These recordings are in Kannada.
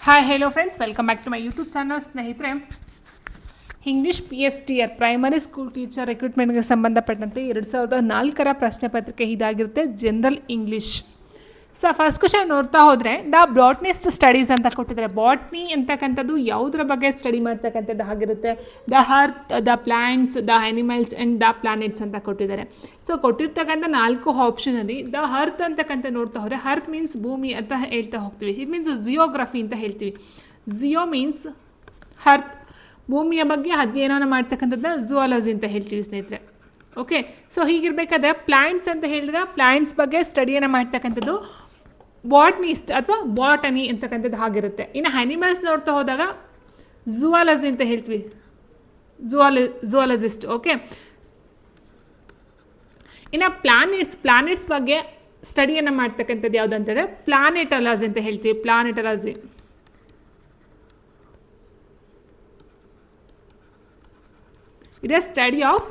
Hi hello friends, welcome back to my YouTube channel. ಸ್ನೇಹಿತರೆ, English PSTR primary school teacher ರಿಕ್ರೂಟ್ಮೆಂಟ್ಗೆ ಸಂಬಂಧಪಟ್ಟಂತೆ 2004 ಪ್ರಶ್ನೆ ಪತ್ರಿಕೆ ಇದಾಗಿರುತ್ತೆ, general English. So first question ನೋಡ್ತಾ ಹೋದರೆ, ದ ಬಾಟ್ನಿಸ್ಟ್ ಸ್ಟಡೀಸ್ ಅಂತ ಕೊಟ್ಟಿದ್ದಾರೆ. ಬಾಟ್ನಿ ಅಂತಕ್ಕಂಥದ್ದು ಯಾವುದ್ರ ಬಗ್ಗೆ ಸ್ಟಡಿ ಮಾಡ್ತಕ್ಕಂಥದ್ದು ಆಗಿರುತ್ತೆ. The earth, the plants, the animals and the planets ಅಂತ ಕೊಟ್ಟಿದ್ದಾರೆ. ಸೊ ಕೊಟ್ಟಿರ್ತಕ್ಕಂಥ 4 ಆಪ್ಷನಲ್ಲಿ ದ ಅರ್ತ್ ಅಂತಕ್ಕಂಥ ನೋಡ್ತಾ ಹೋದರೆ, ಅರ್ತ್ ಮೀನ್ಸ್ ಭೂಮಿ ಅಂತ ಹೇಳ್ತಾ ಹೋಗ್ತೀವಿ. ಇಟ್ ಮೀನ್ಸ್ ಜಿಯೋಗ್ರಫಿ ಅಂತ ಹೇಳ್ತೀವಿ. ಜಿಯೋ ಮೀನ್ಸ್ ಅರ್ತ್, ಭೂಮಿಯ ಬಗ್ಗೆ ಅಧ್ಯಯನ ಮಾಡ್ತಕ್ಕಂಥದ್ದು ಝುವಾಲಜಿ ಅಂತ ಹೇಳ್ತೀವಿ ಸ್ನೇಹಿತರೆ. ಓಕೆ, ಸೊ ಹೀಗಿರಬೇಕಾದ್ರೆ ಪ್ಲ್ಯಾಂಟ್ಸ್ ಅಂತ ಹೇಳಿದ್ರೆ ಪ್ಲ್ಯಾಂಟ್ಸ್ ಬಗ್ಗೆ ಸ್ಟಡಿಯನ್ನು ಮಾಡ್ತಕ್ಕಂಥದ್ದು ಬಾಟ್ನಿಸ್ಟ್ ಅಥವಾ ಬಾಟನಿ ಅಂತಕ್ಕಂಥದ್ದು ಆಗಿರುತ್ತೆ. ಇನ್ನು ಆ್ಯನಿಮಲ್ಸ್ ನೋಡ್ತಾ ಹೋದಾಗ ಝುವಾಲಜಿ ಅಂತ ಹೇಳ್ತೀವಿ, ಝುವಾಲಜಿಸ್ಟ್. ಓಕೆ, ಇನ್ನು ಪ್ಲಾನೆಟ್ಸ್ ಬಗ್ಗೆ ಸ್ಟಡಿಯನ್ನು ಮಾಡ್ತಕ್ಕಂಥದ್ದು ಯಾವುದು ಅಂತಂದರೆ ಪ್ಲಾನೆಟಾಲಜಿ ಅಂತ ಹೇಳ್ತೀವಿ. Planetology it is study of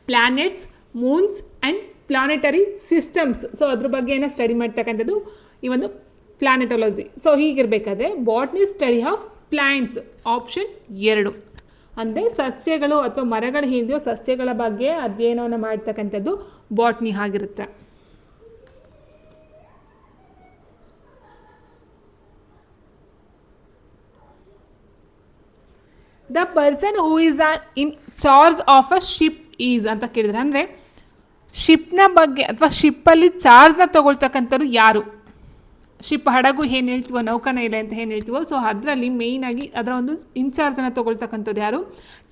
planets, moons and planetary systems. So ಅದ್ರ ಬಗ್ಗೆ ಏನೋ ಸ್ಟಡಿ ಮಾಡ್ತಕ್ಕಂಥದ್ದು ಈ ಒಂದು ಪ್ಲಾನೆಟಾಲಜಿ. ಸೊ ಹೀಗಿರಬೇಕಾದ್ರೆ botany study of plants option 2 ಅಂದರೆ ಸಸ್ಯಗಳು ಅಥವಾ ಮರಗಳ ಹಿಂದೆಯೋ ಸಸ್ಯಗಳ ಬಗ್ಗೆ ಅಧ್ಯಯನವನ್ನು ಮಾಡ್ತಕ್ಕಂಥದ್ದು ಬಾಟ್ನಿ ಆಗಿರುತ್ತೆ. The person who is in charge of a ship is ಅಂತ ಕೇಳಿದ್ರೆ, ಅಂದರೆ ಶಿಪ್ನ ಬಗ್ಗೆ ಅಥವಾ ಶಿಪ್ಪಲ್ಲಿ ಚಾರ್ಜ್ನ ತೊಗೊಳ್ತಕ್ಕಂಥದ್ದು ಯಾರು? ಶಿಪ್, ಹಡಗು ಏನು ಹೇಳ್ತೀವೋ, ನೌಕಾನೆಲೆ ಅಂತ ಏನು ಹೇಳ್ತೀವೋ, ಸೊ ಅದರಲ್ಲಿ ಮೇಯ್ನಾಗಿ ಅದರ ಒಂದು ಇನ್ಚಾರ್ಜನ್ನು ತೊಗೊಳ್ತಕ್ಕಂಥದ್ದು ಯಾರು?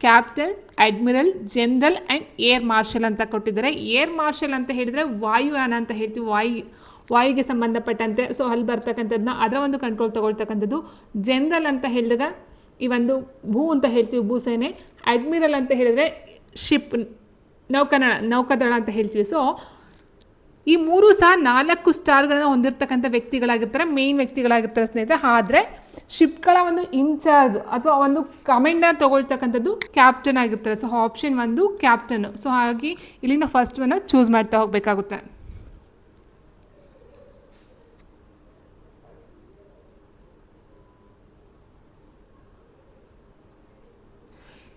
Captain, admiral, general and air marshal ಅಂತ ಕೊಟ್ಟಿದ್ದಾರೆ. ಏರ್ ಮಾರ್ಷಲ್ ಅಂತ ಹೇಳಿದರೆ ವಾಯುಯಾನ ಅಂತ ಹೇಳ್ತೀವಿ, ವಾಯುಗೆ ಸಂಬಂಧಪಟ್ಟಂತೆ. ಸೊ ಅಲ್ಲಿ ಬರ್ತಕ್ಕಂಥದ್ದನ್ನ ಅದರ ಒಂದು ಕಂಟ್ರೋಲ್ ತೊಗೊಳ್ತಕ್ಕಂಥದ್ದು. ಜನರಲ್ ಅಂತ ಹೇಳಿದಾಗ ಈ ಒಂದು ಭೂ ಅಂತ ಹೇಳ್ತೀವಿ, ಭೂಸೇನೆ. ಅಡ್ಮಿರಲ್ ಅಂತ ಹೇಳಿದರೆ ಶಿಪ್, ನೌಕಾದಳ ಅಂತ ಹೇಳ್ತೀವಿ. ಸೊ ಈ 3 ಸಹ 4 ಸ್ಟಾರ್ಗಳನ್ನು ಹೊಂದಿರತಕ್ಕಂಥ ವ್ಯಕ್ತಿಗಳಾಗಿರ್ತಾರೆ, ಮೇಯ್ನ್ ವ್ಯಕ್ತಿಗಳಾಗಿರ್ತಾರೆ ಸ್ನೇಹಿತರೆ. ಆದರೆ ಶಿಪ್ಗಳ ಒಂದು ಇನ್ಚಾರ್ಜ್ ಅಥವಾ ಒಂದು ಕಮೆಂಡನ್ನು ತೊಗೊಳ್ತಕ್ಕಂಥದ್ದು ಕ್ಯಾಪ್ಟನ್ ಆಗಿರ್ತಾರೆ. So option 1 captain. ಸೊ ಹಾಗಾಗಿ ಇಲ್ಲಿನ ಫಸ್ಟ್ ಒನ್ನ ಚೂಸ್ ಮಾಡ್ತಾ ಹೋಗಬೇಕಾಗುತ್ತೆ.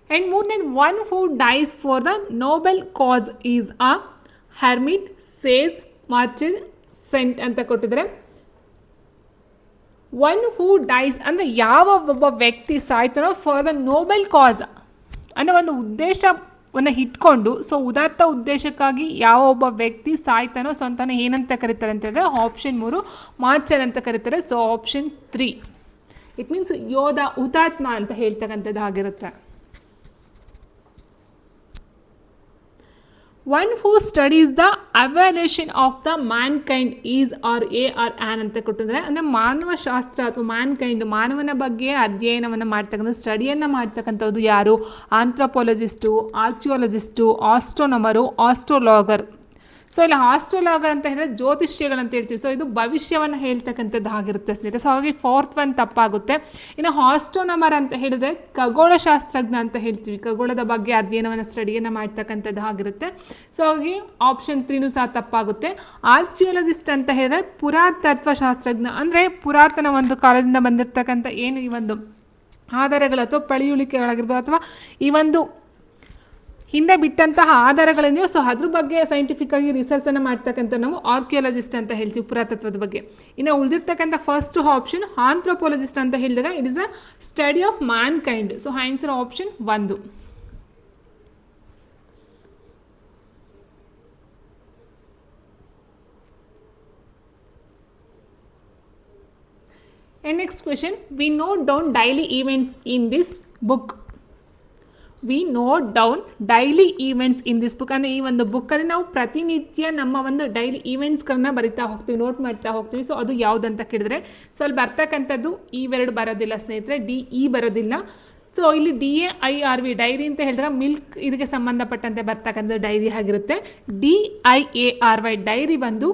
ಆ್ಯಂಡ್ ಮೂರನೇದು, one who dies for the noble cause is a hermit, sage, martyr, saint ಅಂತ ಕೊಟ್ಟಿದ್ದಾರೆ. ಒನ್ ಹೂ ಡೈಸ್ ಅಂದರೆ ಯಾವ ಒಬ್ಬ ವ್ಯಕ್ತಿ ಸಾಯ್ತಾನೋ ಫಾರ್ ದ ನೋಬೆಲ್ ಕಾಸ್ ಅನ್ನೋ ಒಂದು ಉದ್ದೇಶವನ್ನು ಇಟ್ಕೊಂಡು, ಸೊ ಉದಾತ್ತ ಉದ್ದೇಶಕ್ಕಾಗಿ ಯಾವ ಒಬ್ಬ ವ್ಯಕ್ತಿ ಸಾಯ್ತಾನೋ ಸೊ ಅಂತಾನೆ ಏನಂತ ಕರೀತಾರೆ ಅಂತ ಹೇಳಿದ್ರೆ ಆಪ್ಷನ್ 3 ಮಾರ್ಚರ್ ಅಂತ ಕರೀತಾರೆ. ಸೊ ಆಪ್ಷನ್ 3 ಇಟ್ ಮೀನ್ಸ್ ಯೋಧ, ಹುತಾತ್ಮ ಅಂತ ಹೇಳ್ತಕ್ಕಂಥದ್ದು ಆಗಿರುತ್ತೆ. One who studies the evolution of the mankind is are a are an ಅಂತ ಕೊಟ್ಟಿದ್ದಾರೆ. ಅಂದರೆ ಮಾನವಶಾಸ್ತ್ರ ಅಥವಾ ಮ್ಯಾನ್ಕೈಂಡ್, ಮಾನವನ ಬಗ್ಗೆ ಅಧ್ಯಯನವನ್ನು ಮಾಡ್ತಕ್ಕಂಥ ಸ್ಟಡಿಯನ್ನು ಮಾಡ್ತಕ್ಕಂಥದ್ದು ಯಾರು? ಆಂಥ್ರೋಪಾಲಜಿಸ್ಟು, ಆರ್ಚಿಯಾಲಜಿಸ್ಟು, ಆಸ್ಟ್ರೋನಮರು, ಆಸ್ಟ್ರೋಲಾಗರ್. ಸೊ ಇಲ್ಲಿ ಆಸ್ಟ್ರೋಲಾಗರ್ ಅಂತ ಹೇಳಿದ್ರೆ ಜ್ಯೋತಿಷ್ಯಗಳಂತ ಹೇಳ್ತೀವಿ. ಸೊ ಇದು ಭವಿಷ್ಯವನ್ನು ಹೇಳ್ತಕ್ಕಂಥದ್ದು ಆಗಿರುತ್ತೆ ಸ್ನೇಹಿತರೆ. ಸೊ ಹಾಗಾಗಿ 4th one ತಪ್ಪಾಗುತ್ತೆ. ಇನ್ನು ಆಸ್ಟ್ರೋನಮರ್ ಅಂತ ಹೇಳಿದ್ರೆ ಖಗೋಳಶಾಸ್ತ್ರಜ್ಞ ಅಂತ ಹೇಳ್ತೀವಿ, ಖಗೋಳದ ಬಗ್ಗೆ ಅಧ್ಯಯನವನ್ನು ಸ್ಟಡಿಯನ್ನು ಮಾಡ್ತಕ್ಕಂಥದ್ದು ಆಗಿರುತ್ತೆ. ಸೊ ಹಾಗಾಗಿ ಆಪ್ಷನ್ 3 ಸಹ ತಪ್ಪಾಗುತ್ತೆ. ಆರ್ಚಿಯಾಲಜಿಸ್ಟ್ ಅಂತ ಹೇಳಿದ್ರೆ ಪುರಾತತ್ವ ಶಾಸ್ತ್ರಜ್ಞ, ಅಂದರೆ ಪುರಾತನ ಒಂದು ಕಾಲದಿಂದ ಬಂದಿರತಕ್ಕಂಥ ಏನು ಈ ಒಂದು ಆಧಾರಗಳು ಅಥವಾ ಪಳೆಯುಳಿಕೆಗಳಾಗಿರ್ಬೋದು ಅಥವಾ ಈ ಒಂದು ಹಿಂದೆ ಬಿಟ್ಟಂತಹ ಆಧಾರಗಳೇನಿವೆ, ಸೊ ಅದ್ರ ಬಗ್ಗೆ ಸೈಂಟಿಫಿಕ್ಕಾಗಿ ರಿಸರ್ಚನ್ನು ಮಾಡ್ತಕ್ಕಂಥ ನಾವು ಆರ್ಕಿಯಾಲಜಿಸ್ಟ್ ಅಂತ ಹೇಳ್ತೀವಿ, ಪುರಾತತ್ವದ ಬಗ್ಗೆ. ಇನ್ನು ಉಳಿದಿರ್ತಕ್ಕಂಥ ಫಸ್ಟ್ ಆಪ್ಷನ್ ಆಂಥ್ರೋಪಾಲಜಿಸ್ಟ್ ಅಂತ ಹೇಳಿದಾಗ it is a study of man kind. So answer option 1. And next question, we note down daily events in this book. We note down daily events in this book. ಅಂದರೆ ಈ ಒಂದು ಬುಕ್ಕಲ್ಲಿ ನಾವು ಪ್ರತಿನಿತ್ಯ ನಮ್ಮ ಒಂದು ಡೈಲಿ ಈವೆಂಟ್ಸ್ಗಳನ್ನ ಬರಿತಾ ಹೋಗ್ತೀವಿ, ನೋಟ್ ಮಾಡ್ತಾ ಹೋಗ್ತೀವಿ. ಸೊ ಅದು ಯಾವುದಂತ ಕೇಳಿದ್ರೆ, ಸೊ ಅಲ್ಲಿ ಬರ್ತಕ್ಕಂಥದ್ದು ಇವೆರಡು ಬರೋದಿಲ್ಲ ಸ್ನೇಹಿತರೆ, DE ಬರೋದಿಲ್ಲ. ಸೊ ಇಲ್ಲಿ DAIRV ಡೈರಿ ಅಂತ ಹೇಳಿದಾಗ ಮಿಲ್ಕ್ ಇದಕ್ಕೆ ಸಂಬಂಧಪಟ್ಟಂತೆ ಬರ್ತಕ್ಕಂಥ ಡೈರಿ ಆಗಿರುತ್ತೆ. DIARY ಡೈರಿ ಬಂದು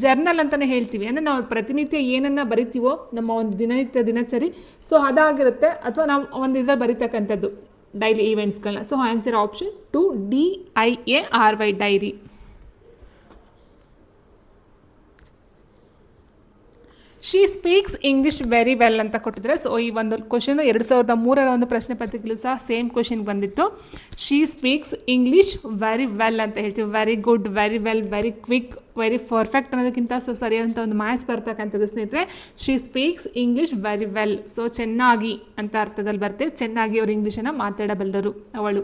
ಜರ್ನಲ್ ಅಂತಲೇ ಹೇಳ್ತೀವಿ. ಅಂದರೆ ನಾವು ಪ್ರತಿನಿತ್ಯ ಏನನ್ನು ಬರಿತೀವೋ ನಮ್ಮ ಒಂದು ದಿನಚರಿ, ಸೊ ಅದಾಗಿರುತ್ತೆ. ಅಥವಾ ನಾವು ಒಂದು ಇದರಲ್ಲಿ ಬರಿತಕ್ಕಂಥದ್ದು ಡೈಲಿ ಈವೆಂಟ್ಸ್ಗಳನ್ನ. So answer option 2 DIARY diary. She speaks English very well ಅಂತ ಕೊಟ್ಟಿದ್ದಾರೆ. ಸೊ ಈ ಒಂದು ಕ್ವಶನ್ 2003ರ ಒಂದು ಪ್ರಶ್ನೆ ಪತ್ರಿಕೆಯಲ್ಲೂ ಸಹ ಸೇಮ್ ಕ್ವಶನ್ ಬಂದಿತ್ತು. She speaks English very well ಅಂತ ಹೇಳ್ತೀವಿ. Very good, very well, very quick, very perfect ಅನ್ನೋದಕ್ಕಿಂತ ಸೊ ಸರಿಯಾದಂಥ ಒಂದು ಮ್ಯಾಚ್ ಬರ್ತಕ್ಕಂಥದ್ದು ಸ್ನೇಹಿತರೆ. She speaks English very well. So ಚೆನ್ನಾಗಿ ಅಂತ ಅರ್ಥದಲ್ಲಿ ಬರುತ್ತೆ. ಚೆನ್ನಾಗಿ ಅವರು ಇಂಗ್ಲೀಷನ್ನು ಮಾತಾಡಬಲ್ಲರು ಅವಳು.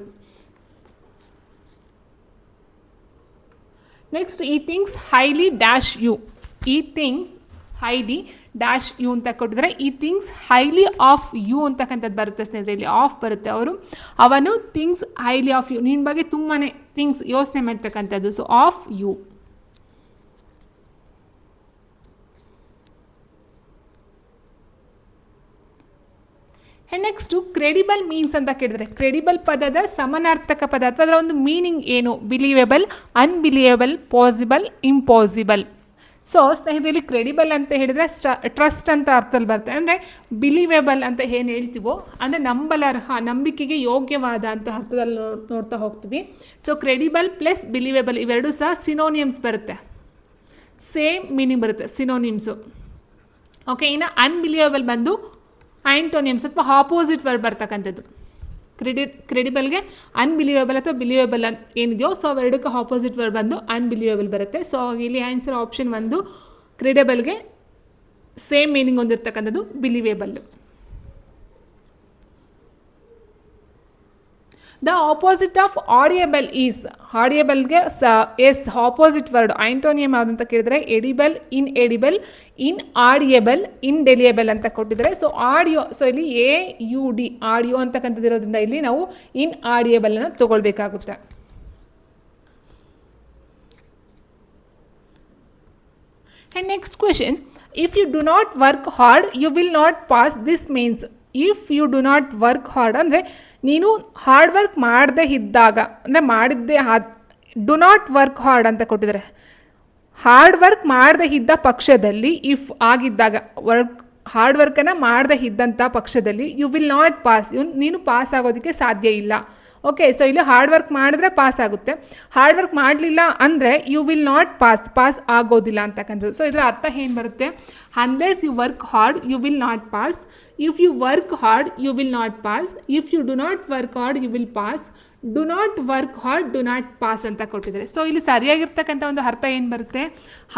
ನೆಕ್ಸ್ಟ್, ಈ ಥಿಂಗ್ಸ್ ಹೈಲಿ ಡ್ಯಾಶ್ ಯು. ಈ ಥಿಂಗ್ಸ್ ಹೈಲಿ ಡ್ಯಾಶ್ ಯು ಅಂತ ಕೊಟ್ಟಿದ್ರೆ ಈ ಥಿಂಗ್ಸ್ ಹೈಲಿ ಆಫ್ ಯು ಅಂತಕ್ಕಂಥದ್ದು ಬರುತ್ತೆ ಸ್ನೇಹಿತರೆ. ಇಲ್ಲಿ ಆಫ್ ಬರುತ್ತೆ. ಅವನು ಥಿಂಗ್ಸ್ ಹೈಲಿ ಆಫ್ ಯು, ನಿನ್ನ ಬಗ್ಗೆ ತುಂಬಾ ಥಿಂಗ್ಸ್ ಯೋಚನೆ ಮಾಡ್ತಕ್ಕಂಥದ್ದು. So of you. Next credible means ಅಂತ ಕೇಳಿದ್ರೆ ಕ್ರೆಡಿಬಲ್ ಪದದ ಸಮಾನಾರ್ಥಕ ಪದ ಅಥವಾ ಅದರ ಒಂದು ಮೀನಿಂಗ್ ಏನು? Believable, unbelievable, possible, impossible. So ಸ್ನೇಹಿತರಲ್ಲಿ ಕ್ರೆಡಿಬಲ್ ಅಂತ ಹೇಳಿದರೆ ಟ್ರಸ್ಟ್ ಅಂತ ಅರ್ಥದಲ್ಲಿ ಬರುತ್ತೆ. ಅಂದರೆ ಬಿಲೀವೇಬಲ್ ಅಂತ ಏನು ಹೇಳ್ತೀವೋ ಅಂದರೆ ನಂಬಲರ್ಹ, ನಂಬಿಕೆಗೆ ಯೋಗ್ಯವಾದ ಅಂತ ಅರ್ಥದಲ್ಲಿ ನೋಡ್ತಾ ಹೋಗ್ತೀವಿ. ಸೊ ಕ್ರೆಡಿಬಲ್ ಪ್ಲಸ್ ಬಿಲೀವೇಬಲ್ ಇವೆರಡೂ ಸಹ ಸಿನೋನಿಯಮ್ಸ್ ಬರುತ್ತೆ, ಸೇಮ್ ಮೀನಿಂಗ್ ಬರುತ್ತೆ ಸಿನೋನಿಮ್ಸು. ಓಕೆ, ಇನ್ನು ಅನ್ಬಿಲೀವೇಬಲ್ ಬಂದು ಆ್ಯಂಟೋನಿಯಮ್ಸ್ ಅಥವಾ ಆಪೋಸಿಟ್ ವರ್ಡ್ ಬರ್ತಕ್ಕಂಥದ್ದು. ಕ್ರೆಡಿಬಲ್ಗೆ ಅನ್ಬಿಲೀವೇಬಲ್ ಅಥವಾ ಬಿಲೀವೇಬಲ್ ಅಂತ ಏನಿದೆಯೋ ಸೊ ಅವೆರಡಕ್ಕೆ ಆಪೋಸಿಟ್ ವರ್ಡ್ ಬಂದು ಅನ್ಬಿಲೀವೇಬಲ್ ಬರುತ್ತೆ. ಸೊ ಇಲ್ಲಿ ಆನ್ಸರ್ ಆಪ್ಷನ್ 1 ಕ್ರೆಡಿಬಲ್ಗೆ ಸೇಮ್ ಮೀನಿಂಗ್ ಹೊಂದಿರತಕ್ಕಂಥದ್ದು believable. The opposite of audible is. ಆಡಿಯಬಲ್ಗೆ ಎಸ್ ಆಪೋಸಿಟ್ ವರ್ಡ್ ಆಂಟೋನಿಯಮ್ ಯಾವುದಂತ ಕೇಳಿದರೆ ಎಡಿಬಲ್, ಇನ್ ಎಡಿಬಲ್, ಇನ್ ಆಡಿಯಬಲ್, ಇನ್ ಡೆಲಿಯಬಲ್ ಅಂತ ಕೊಟ್ಟಿದ್ದಾರೆ. ಸೊ ಆಡಿಯೋ, ಸೊ ಇಲ್ಲಿ AUD ಆಡಿಯೋ ಅಂತಕ್ಕಂಥದ್ದು ಇರೋದ್ರಿಂದ ಇಲ್ಲಿ ನಾವು ಇನ್ ಆಡಿಯಬಲನ್ನು ತಗೊಳ್ಬೇಕಾಗುತ್ತೆ. And next question, if you do not work hard you will not pass. This means if you do not work hard ಅಂದರೆ ನೀನು ಹಾರ್ಡ್ ವರ್ಕ್ ಮಾಡದೇ ಇದ್ದಾಗ, ಅಂದರೆ ಮಾಡಿದ್ದೇ ಡು ನಾಟ್ ವರ್ಕ್ ಹಾರ್ಡ್ ಅಂತ ಕೊಟ್ಟಿದ್ದಾರೆ. ಹಾರ್ಡ್ ವರ್ಕ್ ಮಾಡದೇ ಇದ್ದ ಪಕ್ಷದಲ್ಲಿ, ಇಫ್ ಆಗಿದ್ದಾಗ, ಹಾರ್ಡ್ ವರ್ಕನ್ನು ಮಾಡದೇ ಇದ್ದಂಥ ಪಕ್ಷದಲ್ಲಿ ಯು ವಿಲ್ ನಾಟ್ ಪಾಸ್, ನೀನು ಪಾಸ್ ಆಗೋದಕ್ಕೆ ಸಾಧ್ಯ ಇಲ್ಲ. ಓಕೆ, ಸೊ ಇಲ್ಲಿ ಹಾರ್ಡ್ ವರ್ಕ್ ಮಾಡಿದ್ರೆ ಪಾಸ್ ಆಗುತ್ತೆ. ಹಾರ್ಡ್ ವರ್ಕ್ ಮಾಡಲಿಲ್ಲ ಅಂದರೆ ಯು ವಿಲ್ ನಾಟ್ ಪಾಸ್ ಆಗೋದಿಲ್ಲ ಅಂತಕ್ಕಂಥದ್ದು. ಸೊ ಇದರ ಅರ್ಥ ಏನು ಬರುತ್ತೆ? Unless you work hard you will not pass. If you work hard you will not pass. If you do not work hard you will pass. Do not work hard do not pass ಅಂತ ಕೊಟ್ಟಿದ್ದಾರೆ. ಸೊ ಇಲ್ಲಿ ಸರಿಯಾಗಿರ್ತಕ್ಕಂಥ ಒಂದು ಅರ್ಥ ಏನು ಬರುತ್ತೆ?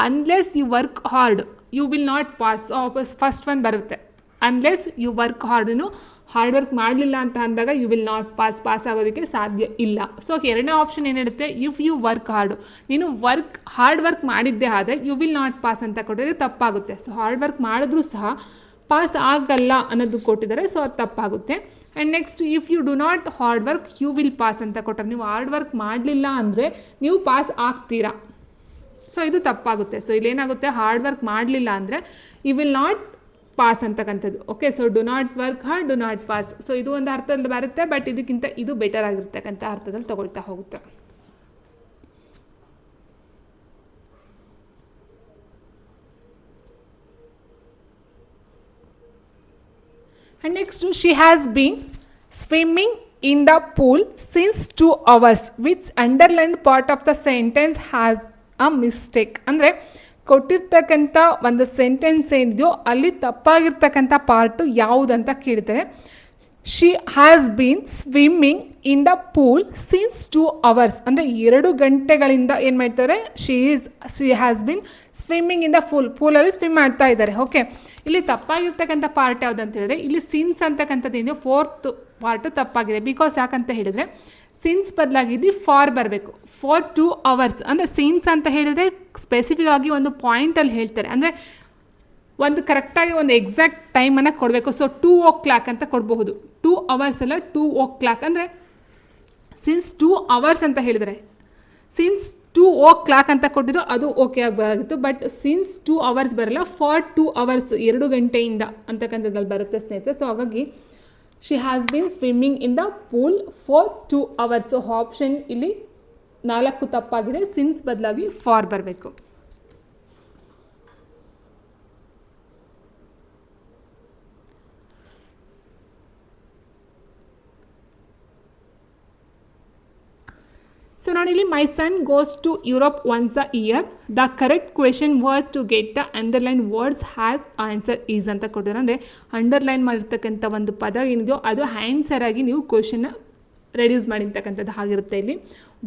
Unless you work hard you will not pass. ವಾಪಸ್ ಫಸ್ಟ್ ಒನ್ ಬರುತ್ತೆ. ಅನ್ಲೆಸ್ ಯು ವರ್ಕ್ ಹಾರ್ಡ್ನು ಹಾರ್ಡ್ ವರ್ಕ್ ಮಾಡಲಿಲ್ಲ ಅಂತ ಅಂದಾಗ ಯು ವಿಲ್ ನಾಟ್ ಪಾಸ್ ಆಗೋದಕ್ಕೆ ಸಾಧ್ಯ ಇಲ್ಲ. ಸೊ ಎರಡನೇ ಆಪ್ಷನ್ ಏನಿರುತ್ತೆ? ಇಫ್ ಯು ವರ್ಕ್ ಹಾರ್ಡ್, ನೀನು ಹಾರ್ಡ್ ವರ್ಕ್ ಮಾಡಿದ್ದೇ ಆದರೆ ಯು ವಿಲ್ ನಾಟ್ ಪಾಸ್ ಅಂತ ಕೊಟ್ಟಿದ್ರೆ ತಪ್ಪಾಗುತ್ತೆ. ಸೊ ಹಾರ್ಡ್ ವರ್ಕ್ ಮಾಡಿದ್ರೂ ಸಹ ಪಾಸ್ ಆಗಲ್ಲ ಅನ್ನೋದು ಕೊಟ್ಟಿದ್ದಾರೆ. ಸೊ ಅದು ತಪ್ಪಾಗುತ್ತೆ. And next, if you do not hard work you will pass ಅಂತ ಕೊಟ್ಟರೆ ನೀವು ಹಾರ್ಡ್ ವರ್ಕ್ ಮಾಡಲಿಲ್ಲ ಅಂದರೆ ನೀವು ಪಾಸ್ ಆಗ್ತೀರಾ. ಸೊ ಇದು ತಪ್ಪಾಗುತ್ತೆ. ಸೊ ಇಲ್ಲೇನಾಗುತ್ತೆ? ಹಾರ್ಡ್ ವರ್ಕ್ ಮಾಡಲಿಲ್ಲ ಅಂದರೆ ಯು ವಿಲ್ ನಾಟ್ ಪಾಸ್ ಅಂತಕ್ಕಂಥದ್ದು. Okay, so do not work hard do not pass. So ಇದು ಒಂದು ಅರ್ಥದಲ್ಲಿ ಬರುತ್ತೆ, ಬಟ್ ಇದಕ್ಕಿಂತ ಇದು ಬೆಟರ್ ಆಗಿರ್ತಕ್ಕಂಥ ಅರ್ಥದಲ್ಲಿ ತಗೊಳ್ತಾ ಹೋಗುತ್ತೆ. And next, she has been swimming in the pool since 2 hours. Which underlined part of the sentence has a mistake? ಅಂದರೆ ಕೊಟ್ಟಿರ್ತಕ್ಕಂಥ ಒಂದು ಸೆಂಟೆನ್ಸ್ ಏನಿದೆಯೋ ಅಲ್ಲಿ ತಪ್ಪಾಗಿರ್ತಕ್ಕಂಥ ಪಾರ್ಟು ಯಾವುದಂತ ಕೇಳಿದರೆ, she has been swimming in the pool since 2 hours ಅಂದರೆ 2 ಗಂಟೆಗಳಿಂದ ಏನು ಮಾಡ್ತಾರೆ? She has been swimming in the ಪೂಲಲ್ಲಿ ಸ್ವಿಮ್ ಮಾಡ್ತಾ ಇದ್ದಾರೆ. ಓಕೆ, ಇಲ್ಲಿ ತಪ್ಪಾಗಿರ್ತಕ್ಕಂಥ ಪಾರ್ಟ್ ಯಾವುದಂತ ಹೇಳಿದ್ರೆ ಇಲ್ಲಿ ಸಿನ್ಸ್ ಅಂತಕ್ಕಂಥದ್ದು ಏನಿದೆ 4th ಪಾರ್ಟು ತಪ್ಪಾಗಿದೆ. ಬಿಕಾಸ್ ಯಾಕಂತ ಹೇಳಿದರೆ ಸಿನ್ಸ್ ಬದಲಾಗಿ ಇಲ್ಲಿ ಫಾರ್ ಬರಬೇಕು. ಫಾರ್ 2 hours ಅಂದರೆ ಸಿನ್ಸ್ ಅಂತ ಹೇಳಿದರೆ ಸ್ಪೆಸಿಫಿಕ್ ಆಗಿ ಒಂದು ಪಾಯಿಂಟಲ್ಲಿ ಹೇಳ್ತಾರೆ. ಅಂದರೆ ಒಂದು ಕರೆಕ್ಟಾಗಿ ಒಂದು ಎಕ್ಸಾಕ್ಟ್ ಟೈಮನ್ನು ಕೊಡಬೇಕು. ಸೊ 2 o'clock ಅಂತ ಕೊಡಬಹುದು. 2 hours ಅಲ್ಲ 2 o'clock ಅಂದರೆ ಸಿನ್ಸ್ 2 hours ಅಂತ ಹೇಳಿದರೆ ಸಿನ್ಸ್ 2 o'clock ಅಂತ ಕೊಟ್ಟಿದ್ರು ಅದು ಓಕೆ ಆಗಬೇಕಾಗಿತ್ತು. ಬಟ್ ಸಿನ್ಸ್ 2 hours ಬರಲ್ಲ, ಫಾರ್ 2 hours 2 ಗಂಟೆಯಿಂದ ಅಂತಕ್ಕಂಥದ್ದಲ್ಲಿ ಬರುತ್ತೆ ಸ್ನೇಹಿತರೆ. ಸೊ ಹಾಗಾಗಿ she has been swimming in the pool for 2 hours. So option ಇಲ್ಲಿ 4 ತಪ್ಪಾಗಿದೆ. ಸಿನ್ಸ್ ಬದಲಾಗಿ ಫಾರ್ ಬರಬೇಕು. ಸೊ ನೋಡಿ ಇಲ್ಲಿ my son goes to Europe once a year. The correct question word to get the underline words has answer is ಅಂತ ಕೊಟ್ಟಿದ್ದಾರೆ. ಅಂದರೆ ಅಂಡರ್ಲೈನ್ ಮಾಡಿರ್ತಕ್ಕಂಥ ಒಂದು ಪದ ಏನಿದೆಯೋ ಅದು ಆನ್ಸರ್ ಆಗಿ ನೀವು ಕ್ವೆಶನ್ನ ರೆಡ್ಯೂಸ್ ಮಾಡಿರ್ತಕ್ಕಂಥದ್ದು ಆಗಿರುತ್ತೆ. ಇಲ್ಲಿ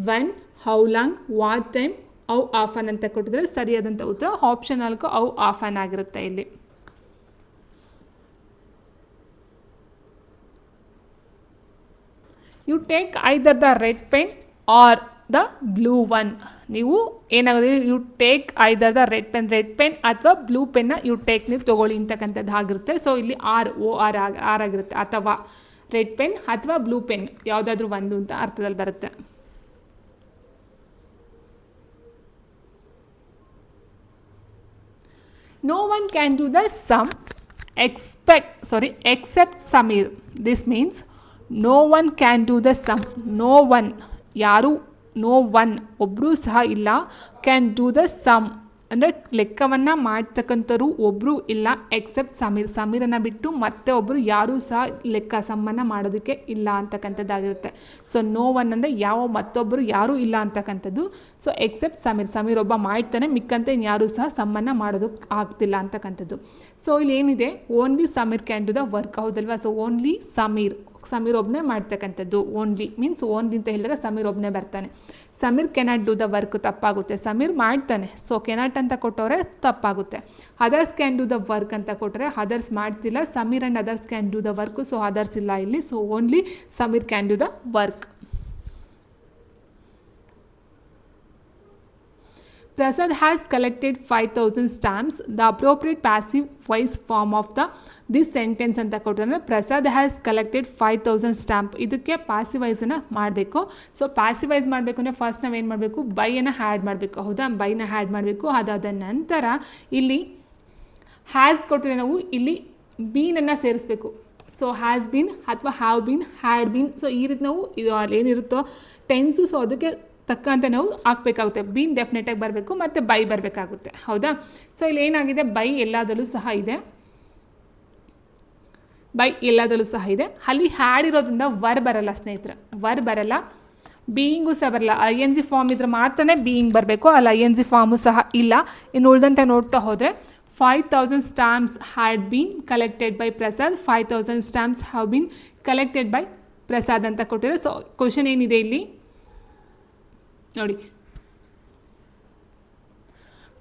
when, how long, what time, how often ಅಂತ ಕೊಟ್ಟಿದ್ರೆ ಸರಿಯಾದಂಥ ಉತ್ತರ ಆಪ್ಷನ್ 4 ಹೌ ಆಫನ್ ಆಗಿರುತ್ತೆ. ಇಲ್ಲಿ you take either the red pen or the blue one. ನೀವು ಏನಾಗುತ್ತೆ, you take either the red pen ಅಥವಾ ಬ್ಲೂ ಪೆನ್ನ ಯು ಟೇಕ್ ನೀವು ತೊಗೊಳ್ಳಿ ಅಂತಕ್ಕಂಥದ್ದು ಆಗಿರುತ್ತೆ. ಸೊ ಇಲ್ಲಿ OR ಆಗಿರುತ್ತೆ. ಅಥವಾ ರೆಡ್ ಪೆನ್ ಅಥವಾ ಬ್ಲೂ ಪೆನ್ ಯಾವುದಾದ್ರೂ ಒಂದು ಅಂತ ಅರ್ಥದಲ್ಲಿ ಬರುತ್ತೆ. No one can do the sum except Samir. This means no one can do the sum. No one, no one ಒಬ್ಬರೂ ಸಹ ಇಲ್ಲ. ಕ್ಯಾನ್ ಡೂ ದ ಸಮ್ ಅಂದರೆ ಲೆಕ್ಕವನ್ನು ಮಾಡ್ತಕ್ಕಂಥವ್ರು ಒಬ್ಬರು ಇಲ್ಲ ಎಕ್ಸೆಪ್ಟ್ ಸಮೀರನ್ನು ಬಿಟ್ಟು ಮತ್ತೆ ಒಬ್ಬರು ಯಾರೂ ಸಹ ಸಮ್ಮನ್ನು ಮಾಡೋದಕ್ಕೆ ಇಲ್ಲ ಅಂತಕ್ಕಂಥದ್ದಾಗಿರುತ್ತೆ. ಸೊ ನೋ ಒನ್ ಅಂದರೆ ಮತ್ತೊಬ್ಬರು ಯಾರೂ ಇಲ್ಲ ಅಂತಕ್ಕಂಥದ್ದು. ಸೊ ಎಕ್ಸೆಪ್ಟ್ ಸಮೀರ್ ಒಬ್ಬ ಮಾಡ್ತಾನೆ, ಮಿಕ್ಕಂತೆ ಇನ್ಯಾರೂ ಸಹ ಸಮ್ಮನ್ನು ಮಾಡೋದಕ್ಕೆ ಆಗ್ತಿಲ್ಲ ಅಂತಕ್ಕಂಥದ್ದು. ಸೊ ಇಲ್ಲಿ ಏನಿದೆ, only Sameer can do the work, ಹೌದಲ್ವಾ? ಸೊ ಓನ್ಲಿ ಸಮೀರ್ ಒಬ್ಬನೇ ಮಾಡ್ತಕ್ಕಂಥದ್ದು. ಓನ್ಲಿ ಮೀನ್ಸ್ ಓನ್ಲಿ ಅಂತ ಹೇಳಿದಾಗ ಸಮೀರ್ ಒಬ್ಬನೇ ಬರ್ತಾನೆ. Sameer cannot do the work ತಪ್ಪಾಗುತ್ತೆ. ಸಮೀರ್ ಮಾಡ್ತಾನೆ, ಸೊ ಕೆನಾಟ್ ಅಂತ ಕೊಟ್ಟವ್ರೆ ತಪ್ಪಾಗುತ್ತೆ. Others can do the work ಅಂತ ಕೊಟ್ಟರೆ ಅದರ್ಸ್ ಮಾಡ್ತಿಲ್ಲ. Sameer and others can do the work, so others ಇಲ್ಲ ಇಲ್ಲಿ. So only Sameer can do the work. Prasad has collected 5,000 stamps. The appropriate passive voice form of this sentence ಅಂತ ಕೊಟ್ಟರೆ ಪ್ರಸಾದ್ ಹ್ಯಾಸ್ ಕಲೆಕ್ಟೆಡ್ 5,000 ಸ್ಟ್ಯಾಂಪ್. ಇದಕ್ಕೆ ಪ್ಯಾಸಿವೈಸನ್ನು ಮಾಡಬೇಕು. ಸೊ ಪ್ಯಾಸಿವೈಸ್ ಮಾಡಬೇಕು ಅಂದರೆ ಫಸ್ಟ್ ನಾವೇನು ಮಾಡಬೇಕು, ಬೈಯನ್ನು ಹ್ಯಾಡ್ ಮಾಡಬೇಕು. ಹೌದಾ, ಬೈನ ಹ್ಯಾಡ್ ಮಾಡಬೇಕು. ಅದಾದ ನಂತರ ಇಲ್ಲಿ ಹ್ಯಾಸ್ ಕೊಟ್ಟರೆ ನಾವು ಇಲ್ಲಿ ಬೀನನ್ನು ಸೇರಿಸ್ಬೇಕು. ಸೊ ಹ್ಯಾಸ್ ಬೀನ್ ಅಥವಾ have been, had been. So ಈ ರೀತಿ ನಾವು ಇದು ಏನಿರುತ್ತೋ ಟೆನ್ಸು, ಸೊ ಅದಕ್ಕೆ ತಕ್ಕಂತೆ ನಾವು ಹಾಕಬೇಕಾಗುತ್ತೆ. ಬೀನ್ ಡೆಫಿನೆಟಾಗಿ ಬರಬೇಕು ಮತ್ತು ಬೈ ಬರಬೇಕಾಗುತ್ತೆ. ಹೌದಾ? ಸೊ ಇಲ್ಲಿ ಏನಾಗಿದೆ, ಬೈ ಎಲ್ಲದರಲ್ಲೂ ಸಹ ಇದೆ. ಅಲ್ಲಿ ಹ್ಯಾಡ್ ಇರೋದ್ರಿಂದ ವರ್ ಬರಲ್ಲ ಸ್ನೇಹಿತರೆ, ವರ್ ಬರಲ್ಲ. ಬೀಯಿಂಗು ಸಹ ಬರಲ್ಲ. ING ಫಾರ್ಮ್ ಇದ್ರೆ ಮಾತ್ರನೇ ಬೀಯಿಂಗ್ ಬರಬೇಕು. ಅಲ್ಲಿ ING ಫಾರ್ಮು ಸಹ ಇಲ್ಲ. ಇನ್ನು ಉಳಿದಂತೆ ನೋಡ್ತಾ ಹೋದರೆ 5,000 stamps had been collected by Prasad. 5,000 stamps have been collected by Prasad ಅಂತ ಕೊಟ್ಟಿರೋ. ಸೊ ಕ್ವಶನ್ ಏನಿದೆ ಇಲ್ಲಿ ನೋಡಿ,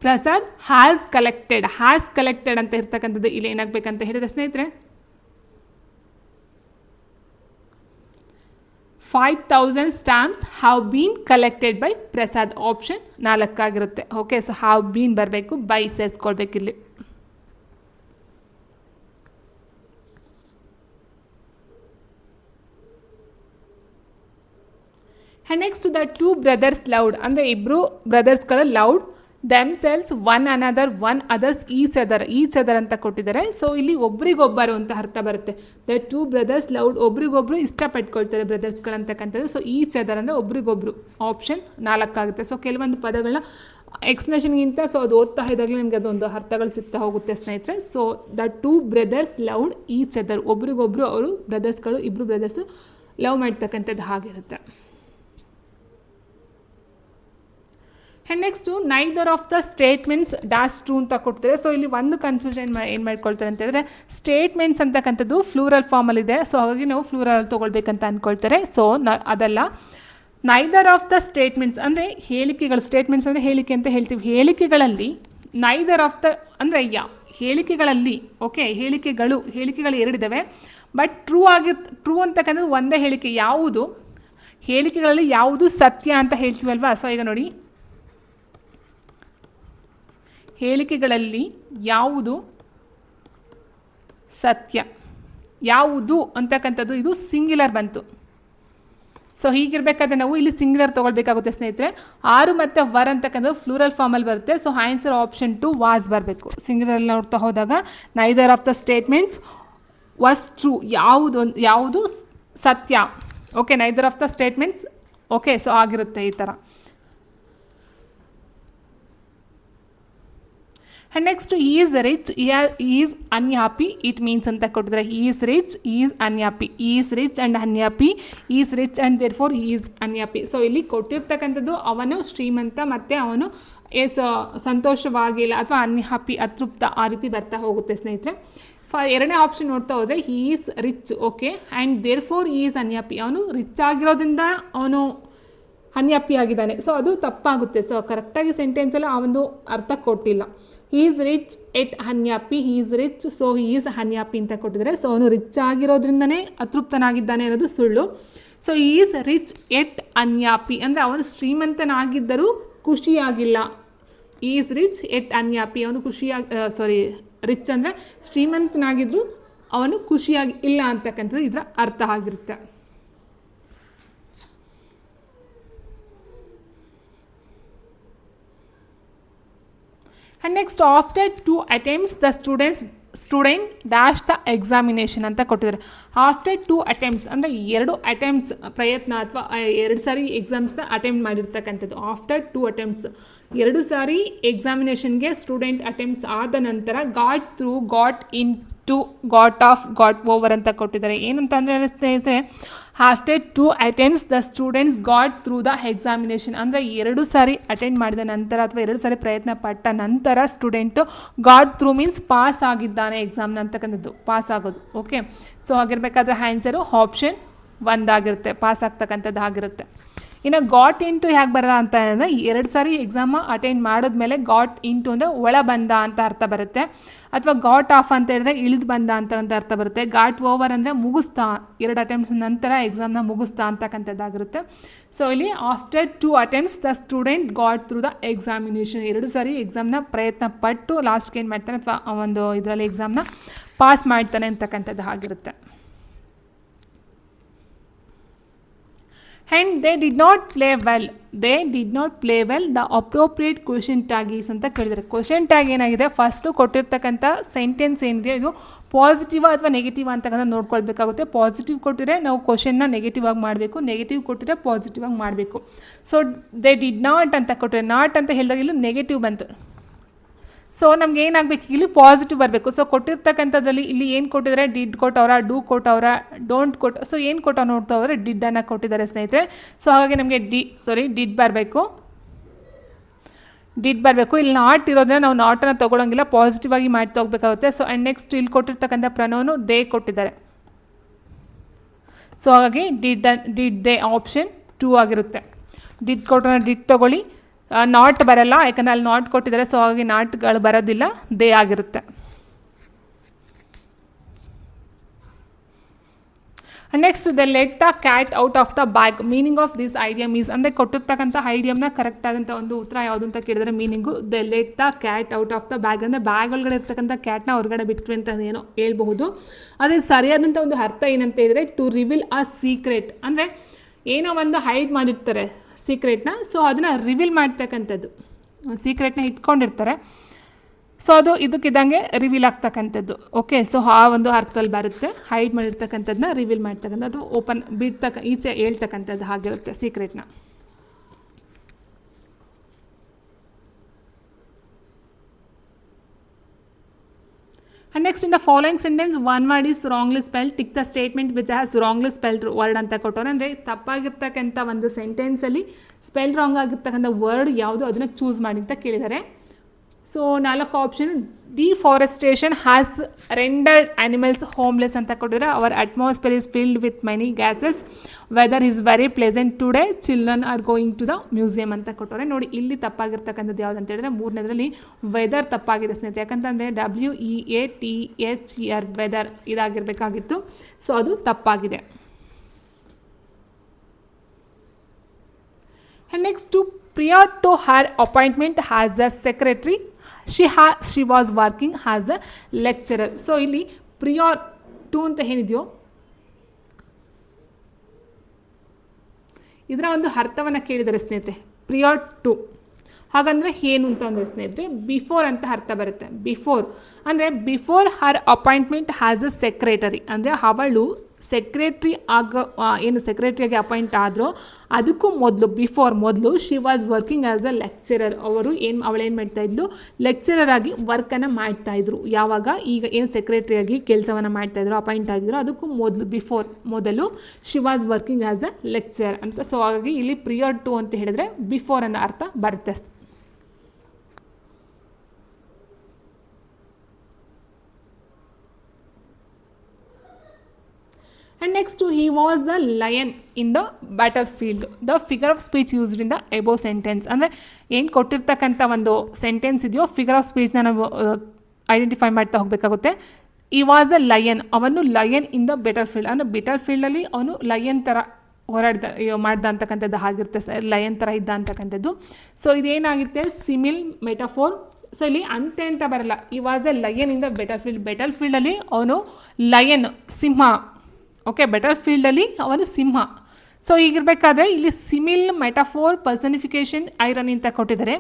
ಪ್ರಸಾದ್ ಹ್ಯಾಸ್ ಕಲೆಕ್ಟೆಡ್ ಅಂತ ಇರ್ತಕ್ಕಂಥದ್ದು ಇಲ್ಲಿ ಏನಾಗಬೇಕಂತ ಹೇಳಿದ್ರೆ ಸ್ನೇಹಿತರೆ 5,000 stamps have been collected by Prasad. Option 4 ಆಗಿರುತ್ತೆ. ಓಕೆ, ಸೊ ಹ್ಯಾವ್ ಬೀನ್ ಬರಬೇಕು, ಬೈ ಸೇರಿಸ್ಕೊಳ್ಬೇಕಿಲ್ಲಿ. And next the 2 brothers loved ಅಂದರೆ ಇಬ್ಬರು ಬ್ರದರ್ಸ್ಗಳ loved themselves one others each other ಅಂತ ಕೊಟ್ಟಿದ್ದಾರೆ. ಸೊ ಇಲ್ಲಿ ಒಬ್ರಿಗೊಬ್ಬರು ಅಂತ ಅರ್ಥ ಬರುತ್ತೆ. ದ 2 ಬ್ರದರ್ಸ್ ಲೌಡ್, ಒಬ್ರಿಗೊಬ್ರು ಇಷ್ಟಪಟ್ಕೊಳ್ತಾರೆ ಬ್ರದರ್ಸ್ಗಳಂತಕ್ಕಂಥದ್ದು. ಸೊ ಈಚ್ ಅದರ್ ಅಂದರೆ ಒಬ್ರಿಗೊಬ್ರು. ಆಪ್ಷನ್ 4 ಆಗುತ್ತೆ. ಸೊ ಕೆಲವೊಂದು ಪದಗಳನ್ನ ಎಕ್ಸ್ಪ್ಲನೇಷನ್ಗಿಂತ ಸೊ ಅದು ಓದ್ತಾ ಇದ್ದಾಗಲೇ ನಿಮಗೆ ಅದೊಂದು ಅರ್ಥಗಳು ಸಿಗ್ತಾ ಹೋಗುತ್ತೆ ಸ್ನೇಹಿತರೆ. So the 2 brothers loud each other, ಒಬ್ರಿಗೊಬ್ರು ಅವರು ಬ್ರದರ್ಸ್ಗಳು ಇಬ್ಬರು ಬ್ರದರ್ಸು ಲವ್ ಮಾಡ್ತಕ್ಕಂಥದ್ದು ಆಗಿರುತ್ತೆ. And next neither of the statements dash true ಅಂತ ಕೊಡ್ತಾರೆ. ಸೊ ಇಲ್ಲಿ ಒಂದು ಕನ್ಫ್ಯೂಷನ್ ಏನು ಮಾಡ್ಕೊಳ್ತಾರೆ ಅಂತ ಹೇಳಿದ್ರೆ, ಸ್ಟೇಟ್ಮೆಂಟ್ಸ್ ಅಂತಕ್ಕಂಥದ್ದು ಫ್ಲೂರಲ್ ಫಾರ್ಮಲ್ಲಿದೆ. ಸೊ ಹಾಗಾಗಿ ನಾವು ಫ್ಲೂರಲ್ ತೊಗೊಳ್ಬೇಕಂತ ಅಂದ್ಕೊಳ್ತಾರೆ. ಸೊ ಅದಲ್ಲ, ನೈದರ್ ಆಫ್ ದ ಸ್ಟೇಟ್ಮೆಂಟ್ಸ್ ಅಂದರೆ ಹೇಳಿಕೆಗಳು. ಸ್ಟೇಟ್ಮೆಂಟ್ಸ್ ಅಂದರೆ ಹೇಳಿಕೆ ಅಂತ ಹೇಳ್ತೀವಿ. ಹೇಳಿಕೆಗಳಲ್ಲಿ ನೈದರ್ ಆಫ್ ದ ಅಂದರೆ ಹೇಳಿಕೆಗಳಲ್ಲಿ, ಓಕೆ, ಹೇಳಿಕೆಗಳು 2 ಇದ್ದಾವೆ. ಬಟ್ ಟ್ರೂ ಅಂತಕ್ಕಂಥದ್ದು ಒಂದೇ ಹೇಳಿಕೆ. ಯಾವುದು ಹೇಳಿಕೆಗಳಲ್ಲಿ ಯಾವುದು ಸತ್ಯ ಅಂತ ಹೇಳ್ತೀವಲ್ವಾ? ಸೊ ಈಗ ನೋಡಿ, ಹೇಳಿಕೆಗಳಲ್ಲಿ ಯಾವುದು ಸತ್ಯ, ಯಾವುದು ಅಂತಕ್ಕಂಥದ್ದು ಇದು ಸಿಂಗ್ಯುಲರ್ ಬಂತು. ಸೊ ಹೀಗಿರಬೇಕಾದ್ರೆ ನಾವು ಇಲ್ಲಿ ಸಿಂಗ್ಯುಲರ್ ತೊಗೊಳ್ಬೇಕಾಗುತ್ತೆ ಸ್ನೇಹಿತರೆ. 6 ಮತ್ತು ವರ್ ಅಂತಕ್ಕಂಥದ್ದು ಫ್ಲೂರಲ್ ಫಾರ್ಮಲ್ಲಿ ಬರುತ್ತೆ. ಸೊ ಆನ್ಸರ್ ಆಪ್ಷನ್ 2 ವಾಸ್ ಬರಬೇಕು. ಸಿಂಗ್ಯುಲರ್ ನೋಡ್ತಾ ಹೋದಾಗ neither of the statements was true, ಯಾವುದು ಸತ್ಯ. Okay, neither of the statements. Okay, so ಆಗಿರುತ್ತೆ ಈ ಥರ. And next is rich is unhappy it means ಅಂತ ಕೊಟ್ಟಿದ್ದಾರೆ. Is rich is unhappy, is rich and unhappy, is rich and therefore is unhappy. So ಇಲ್ಲಿ ಕೊಟ್ಟಿರ್ತಕ್ಕಂಥದ್ದು ಅವನು ಶ್ರೀಮಂತ ಮತ್ತು ಅವನು ಸಂತೋಷವಾಗಿಲ್ಲ ಅಥವಾ ಅನ್ಹ್ಯಾಪಿ ಅತೃಪ್ತ ಆ ರೀತಿ ಬರ್ತಾ ಹೋಗುತ್ತೆ ಸ್ನೇಹಿತರೆ. ಎರಡನೇ ಆಪ್ಷನ್ ನೋಡ್ತಾ ಹೋದರೆ he is rich, okay, and therefore is unhappy, ಅವನು ರಿಚ್ ಆಗಿರೋದ್ರಿಂದ ಅವನು ಅನ್ಹ್ಯಾಪಿ ಆಗಿದ್ದಾನೆ. ಸೊ ಅದು ತಪ್ಪಾಗುತ್ತೆ. ಸೊ ಕರೆಕ್ಟಾಗಿ ಸೆಂಟೆನ್ಸಲ್ಲಿ ಆ ಒಂದು ಅರ್ಥ ಕೊಟ್ಟಿಲ್ಲ. ಹಿ is rich at unhappy, he is rich so he is unhappy ಅಂತ ಕೊಟ್ಟಿದ್ದಾರೆ. ಸೊ ಅವನು ರಿಚ್ ಆಗಿರೋದ್ರಿಂದನೇ ಅತೃಪ್ತನಾಗಿದ್ದಾನೆ ಅನ್ನೋದು ಸುಳ್ಳು. So he is rich at unhappy ಅಂದರೆ ಅವನು ಶ್ರೀಮಂತನಾಗಿದ್ದರೂ ಖುಷಿಯಾಗಿಲ್ಲ. ಈಸ್ ರಿಚ್ ಎಟ್ ಅನ್ಹ್ಯಾಪಿ, ಅವನು ರಿಚ್ ಅಂದರೆ ಶ್ರೀಮಂತನಾಗಿದ್ದರೂ ಅವನು ಖುಷಿಯಾಗಿ ಇಲ್ಲ ಅಂತಕ್ಕಂಥದ್ದು ಇದರ ಅರ್ಥ ಆಗಿರುತ್ತೆ. And next after 2 attempts the student dash the examination ಅಂತ ಕೊಟ್ಟಿದ್ದಾರೆ. ಆಫ್ಟರ್ 2 attempts ಅಂದರೆ 2 attempts ಪ್ರಯತ್ನ ಅಥವಾ 2 ಸಾರಿ ಎಕ್ಸಾಮ್ಸ್ನ ಅಟೆಂಪ್ಟ್ ಮಾಡಿರ್ತಕ್ಕಂಥದ್ದು. ಆಫ್ಟರ್ 2 attempts 2 ಸಾರಿ ಎಕ್ಸಾಮಿನೇಷನ್ಗೆ ಸ್ಟೂಡೆಂಟ್ ಅಟೆಂಪ್ಟ್ಸ್ ಆದ ನಂತರ got through, got in to, got off, got over ಅಂತ ಕೊಟ್ಟಿದ್ದಾರೆ. ಏನಂತ ಅಂದರೆ ಸ್ನೇಹಿತರೆ, after 2 attempts the students got through the examination ಅಂದರೆ 2 ಸಾರಿ ಅಟೆಂಡ್ ಮಾಡಿದ ನಂತರ ಅಥವಾ 2 ಸಾರಿ ಪ್ರಯತ್ನ ಪಟ್ಟ ನಂತರ student got through means pass ಆಗಿದ್ದಾನೆ ಎಕ್ಸಾಮ್ನ ಅಂತಕ್ಕಂಥದ್ದು, ಪಾಸ್ ಆಗೋದು. ಓಕೆ, ಸೊ ಆಗಿರಬೇಕಾದ್ರೆ ಆನ್ಸರು ಆಪ್ಷನ್ 1 ಆಗಿರುತ್ತೆ, ಪಾಸ್ ಆಗ್ತಕ್ಕಂಥದ್ದು ಆಗಿರುತ್ತೆ. ಇನ್ನು ಗಾಟ್ ಇಂಟು ಹೇಗೆ ಬರಲ್ಲ ಅಂತ ಅಂದರೆ 2 ಸಾರಿ ಎಕ್ಸಾಮ ಅಟೆಂಡ್ ಮಾಡಿದ್ಮೇಲೆ ಗಾಟ್ ಇಂಟು ಅಂದರೆ ಒಳ ಬಂದ ಅಂತ ಅರ್ಥ ಬರುತ್ತೆ, ಅಥವಾ ಗಾಟ್ ಆಫ್ ಅಂತ ಹೇಳಿದ್ರೆ ಇಳಿದು ಬಂದ ಅಂತ ಅರ್ಥ ಬರುತ್ತೆ. ಗಾಟ್ ಓವರ್ ಅಂದರೆ ಮುಗಿಸ್ತಾ, 2 ಅಟೆಂಪ್ಟ್ಸ್ ನಂತರ ಎಕ್ಸಾಮ್ನ ಮುಗಿಸ್ತಾ ಅಂತಕ್ಕಂಥದ್ದಾಗಿರುತ್ತೆ. ಸೊ ಇಲ್ಲಿ after 2 attempts the student got through the examination, 2 ಸಾರಿ ಎಕ್ಸಾಮ್ನ ಪ್ರಯತ್ನ ಪಟ್ಟು ಲಾಸ್ಟ್ಗೆ ಏನು ಮಾಡ್ತಾನೆ ಅಥವಾ ಒಂದು ಇದರಲ್ಲಿ ಎಕ್ಸಾಮ್ನ ಪಾಸ್ ಮಾಡ್ತಾನೆ ಅಂತಕ್ಕಂಥದ್ದು ಆಗಿರುತ್ತೆ. And they did not play well the appropriate question tag is ಅಂತ ಕೇಳಿದರೆ. ಕ್ವೆಶನ್ ಟ್ಯಾಗ್ ಏನಾಗಿದೆ, ಫಸ್ಟು ಕೊಟ್ಟಿರ್ತಕ್ಕಂಥ ಸೆಂಟೆನ್ಸ್ ಏನಿದೆ ಇದು ಪಾಸಿಟಿವ್ ಅಥವಾ ನೆಗೆಟಿವ್ ಅಂತಕ್ಕಂಥ ನೋಡ್ಕೊಳ್ಬೇಕಾಗುತ್ತೆ. ಪಾಸಿಟಿವ್ ಕೊಟ್ಟಿದ್ರೆ ನಾವು ಕ್ವೆಶನ್ನ ನೆಗೆಟಿವ್ ಆಗಿ ಮಾಡಬೇಕು, ನೆಗೆಟಿವ್ ಕೊಟ್ಟಿದ್ರೆ ಪಾಸಿಟಿವ್ ಆಗಿ ಮಾಡಬೇಕು. ಸೊ ದೇ ಡಿಡ್ ನಾಟ್ ಅಂತ ಕೊಟ್ಟರೆ, ನಾಟ್ ಅಂತ ಹೇಳಿದಾಗ ಇಲ್ಲಿ ನೆಗೆಟಿವ್ ಬಂತು. ಸೊ ನಮ್ಗೆ ಏನಾಗಬೇಕು, ಇಲ್ಲಿ ಪಾಸಿಟಿವ್ ಬರಬೇಕು. ಸೊ ಕೊಟ್ಟಿರ್ತಕ್ಕಂಥದ್ರಲ್ಲಿ ಇಲ್ಲಿ ಏನು ಕೊಟ್ಟಿದ್ದಾರೆ, ಡಿಡ್ ಕೊಟ್ಟವರ, ಡೂ ಕೊಟ್ಟವರ, ಡೋಂಟ್ ಕೊಟ್ಟು, ಸೊ ಏನು ಕೊಟ್ಟವ ನೋಡ್ತಾ ಹೋದರೆ ಡಿಡ್ಡನ್ನು ಕೊಟ್ಟಿದ್ದಾರೆ ಸ್ನೇಹಿತರೆ. ಸೊ ಹಾಗಾಗಿ ನಮಗೆ ಡಿಡ್ ಬರಬೇಕು. ಇಲ್ಲಿ ನಾಟ್ ಇರೋದನ್ನ ನಾವು ನಾಟನ್ನು ತೊಗೊಳಂಗಿಲ್ಲ, ಪಾಸಿಟಿವ್ ಆಗಿ ಮಾಡ್ತಾ ಹೋಗಬೇಕಾಗುತ್ತೆ. ಸೊ ಆ್ಯಂಡ್ ನೆಕ್ಸ್ಟ್ ಇಲ್ಲಿ ಕೊಟ್ಟಿರ್ತಕ್ಕಂಥ ಪ್ರನೌನು ದೇ ಕೊಟ್ಟಿದ್ದಾರೆ. ಸೊ ಹಾಗಾಗಿ ಡಿಡ್ ದೇ ಆಪ್ಷನ್ 2 ಆಗಿರುತ್ತೆ. ಡಿಡ್ ಕೊಟ್ಟರೆ ಡಿಡ್ ತೊಗೊಳ್ಳಿ, ನಾಟ್ ಬರಲ್ಲ ಯಾಕಂದರೆ ಅಲ್ಲಿ ನಾಟ್ ಕೊಟ್ಟಿದ್ದಾರೆ. ಸೊ ಹಾಗಾಗಿ ನಾಟ್ಗಳು ಬರೋದಿಲ್ಲ, ದೇ ಆಗಿರುತ್ತೆ. Next the let the cat out of the bag, meaning of this ಐಡಿಯಮ್ is ಅಂದರೆ ಕೊಟ್ಟಿರ್ತಕ್ಕಂಥ ಐಡಿಯಮ್ನ ಕರೆಕ್ಟ್ ಆದಂಥ ಒಂದು ಉತ್ತರ ಯಾವುದು ಅಂತ ಕೇಳಿದರೆ meaning the let the cat out of the bag ಅಂದರೆ ಬ್ಯಾಗ್ ಒಳಗಡೆ ಇರ್ತಕ್ಕಂಥ ಕ್ಯಾಟ್ನ ಹೊರಗಡೆ ಬಿಟ್ವಿ ಅಂತ ಏನೋ ಹೇಳ್ಬಹುದು. ಅದೇ ಸರಿಯಾದಂಥ ಒಂದು ಅರ್ಥ ಏನಂತ ಹೇಳಿದರೆ ಟು ರಿವೀಲ್ ಅ ಸೀಕ್ರೆಟ್ ಅಂದರೆ ಏನೋ ಒಂದು ಹೈಡ್ ಮಾಡಿರ್ತಾರೆ ಸೀಕ್ರೆಟ್ನ, ಸೊ ಅದನ್ನು ರಿವೀಲ್ ಮಾಡ್ತಕ್ಕಂಥದ್ದು, ಸೀಕ್ರೆಟ್ನ ಇಟ್ಕೊಂಡಿರ್ತಾರೆ, ಸೊ ಅದು ಇದಕ್ಕಿದ್ದಂಗೆ ರಿವೀಲ್ ಆಗ್ತಕ್ಕಂಥದ್ದು. ಓಕೆ, ಸೊ ಆ ಒಂದು ಅರ್ಥದಲ್ಲಿ ಬರುತ್ತೆ, ಹೈಡ್ ಮಾಡಿರ್ತಕ್ಕಂಥದ್ದನ್ನ ರಿವೀಲ್ ಮಾಡ್ತಕ್ಕಂಥದ್ದು, ಓಪನ್ ಈಚೆ ಹೇಳ್ತಕ್ಕಂಥದ್ದು ಆಗಿರುತ್ತೆ ಸೀಕ್ರೆಟ್ನ. And next in the following sentence, one word is wrongly spelled. Tick the statement which has wrongly spelled word ಅಂತ ಕೊಟ್ಟವ್ರೆ. ಅಂದರೆ ತಪ್ಪಾಗಿರ್ತಕ್ಕಂಥ ಒಂದು ಸೆಂಟೆನ್ಸಲ್ಲಿ ಸ್ಪೆಲ್ ರಾಂಗ್ ಆಗಿರ್ತಕ್ಕಂಥ ವರ್ಡ್ ಯಾವುದು ಅದನ್ನು ಚೂಸ್ ಮಾಡಿ ಅಂತ ಕೇಳಿದ್ದಾರೆ. So 4 option. Deforestation has rendered animals homeless ಅಂತ ಕೊಟ್ಟಿದ್ರೆ. Our atmosphere is filled with many gases, weather is very pleasant today, children are going to the museum ಅಂತ ಕೊಟ್ಟವ್ರೆ. ನೋಡಿ ಇಲ್ಲಿ ತಪ್ಪಾಗಿರ್ತಕ್ಕಂಥದ್ದು ಯಾವುದು ಅಂತ ಹೇಳಿದ್ರೆ ಮೂರನೇದರಲ್ಲಿ ವೆದರ್ ತಪ್ಪಾಗಿದೆ ಸ್ನೇಹಿತರೆ. ಯಾಕಂತಂದರೆ WEATHER ವೆದರ್ ಇದಾಗಿರಬೇಕಾಗಿತ್ತು, ಸೊ ಅದು ತಪ್ಪಾಗಿದೆ. And next, to prior to her appointment as a secretary, she was working as a lecturer. So ಇಲ್ಲಿ prior to ಅಂತ ಏನಿದೆಯೋ ಇದರ ಒಂದು ಅರ್ಥವನ್ನು ಕೇಳಿದರೆ ಸ್ನೇಹಿತರೆ, prior to ಹಾಗಂದರೆ ಏನು ಅಂತ ಅಂದರೆ ಸ್ನೇಹಿತರೆ ಬಿಫೋರ್ ಅಂತ ಅರ್ಥ ಬರುತ್ತೆ. ಬಿಫೋರ್ ಅಂದರೆ before her appointment as a secretary ಅಂದರೆ ಅವಳು ಸೆಕ್ರೆಟ್ರಿ ಏನು ಸೆಕ್ರೆಟ್ರಿಯಾಗಿ ಅಪಾಯಿಂಟ್ ಆದರೂ ಅದಕ್ಕೂ ಮೊದಲು she was working as a lecturer. ಅವಳೇನು ಮಾಡ್ತಾಯಿದ್ಲು, ಲೆಕ್ಚರರ್ ಆಗಿ ವರ್ಕನ್ನು ಮಾಡ್ತಾಯಿದ್ರು. ಯಾವಾಗ ಈಗ ಏನು ಸೆಕ್ರೆಟ್ರಿಯಾಗಿ ಕೆಲಸವನ್ನು ಮಾಡ್ತಾಯಿದ್ರು, ಅಪಾಯಿಂಟ್ ಆಗಿದ್ರು, ಅದಕ್ಕೂ ಮೊದಲು she was working as a lecturer ಅಂತ. ಸೊ ಹಾಗಾಗಿ ಇಲ್ಲಿ ಪ್ರಿಯರ್ ಟು ಅಂತ ಹೇಳಿದ್ರೆ ಬಿಫೋರ್ ಅನ್ನೋ ಅರ್ಥ ಬರುತ್ತೆ. And next, he was the lion in the battlefield. The figure of speech used in the above sentence. ಅಂದರೆ ಏನು ಕೊಟ್ಟಿರ್ತಕ್ಕಂಥ ಒಂದು ಸೆಂಟೆನ್ಸ್ ಇದೆಯೋ ಫಿಗರ್ ಆಫ್ ಸ್ಪೀಚ್ನ ನಾವು ಐಡೆಂಟಿಫೈ ಮಾಡ್ತಾ ಹೋಗಬೇಕಾಗುತ್ತೆ. ಈ ವಾಸ್ ದ ಲಯನ್, ಅವನು ಲಯನ್ ಇನ್ ದ ಬೆಟಲ್ಫೀಲ್ಡ್, ಅಂದರೆ ಬೆಟಲ್ಫೀಲ್ಡಲ್ಲಿ ಅವನು ಲಯನ್ ಥರ ಮಾಡ್ದ ಅಂತಕ್ಕಂಥದ್ದು ಆಗಿರುತ್ತೆ, ಲಯನ್ ಥರ ಇದ್ದ ಅಂತಕ್ಕಂಥದ್ದು. ಸೊ ಇದೇನಾಗುತ್ತೆ, ಸಿಮಿಲ್ ಮೆಟಫೋರ್. ಸೊ ಇಲ್ಲಿ ಅಂತೆ ಅಂತ ಬರಲ್ಲ. ಈ was the lion in the ಬೆಟಲ್ಫೀಲ್ಡಲ್ಲಿ ಅವನು ಲಯನ್, ಸಿಂಹ. ಓಕೆ, ಬೆಟಲ್ಫೀಲ್ಡಲ್ಲಿ ಅವನು ಸಿಂಹ. ಸೊ ಹೀಗಿರಬೇಕಾದ್ರೆ ಇಲ್ಲಿ ಸಿಮಿಲ್, ಮೆಟಫೋರ್, ಪರ್ಸನಿಫಿಕೇಷನ್, ಐರನ್ ಅಂತ ಕೊಟ್ಟಿದ್ದಾರೆ.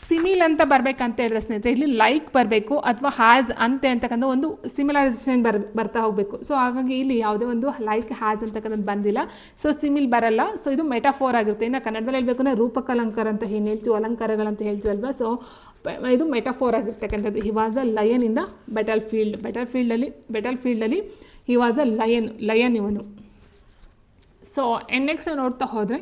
ಸಿಮಿಲ್ ಅಂತ ಬರಬೇಕಂತ ಹೇಳಿದ್ರೆ ಸ್ನೇಹಿತರೆ ಇಲ್ಲಿ ಲೈಕ್ ಬರಬೇಕು ಅಥವಾ ಹ್ಯಾಸ್ ಅಂತೆ ಅಂತಕ್ಕಂಥ ಒಂದು ಸಿಮಿಲೈಸೇಷನ್ ಬರ್ತಾ ಹೋಗಬೇಕು. ಸೊ ಹಾಗಾಗಿ ಇಲ್ಲಿ ಯಾವುದೇ ಒಂದು ಲೈಕ್ ಹ್ಯಾಸ್ ಅಂತಕ್ಕಂಥದ್ದು ಬಂದಿಲ್ಲ. ಸೊ ಸಿಮಿಲ್ ಬರಲ್ಲ. ಸೊ ಇದು ಮೆಟಫೋರ್ ಆಗಿರುತ್ತೆ. ಇನ್ನು ಕನ್ನಡದಲ್ಲಿ ಹೇಳಬೇಕು ಅಂದರೆ ರೂಪಕಲಂಕಾರ ಅಂತ ಏನು ಹೇಳ್ತೀವಿ, ಅಲಂಕಾರಗಳಂತ ಹೇಳ್ತೀವಲ್ವ. ಸೊ ಇದು ಮೆಟಫೋರ್ ಆಗಿರ್ತಕ್ಕಂಥದ್ದು. He was a lion in the ಬೆಟಲ್ಫೀಲ್ಡಲ್ಲಿ ಹಿ ವಾಸ್ ಅ ಲಯನ್ ಇವನು. ಸೊ ನೆಕ್ಸ್ಟ್ ನೋಡ್ತಾ ಹೋದರೆ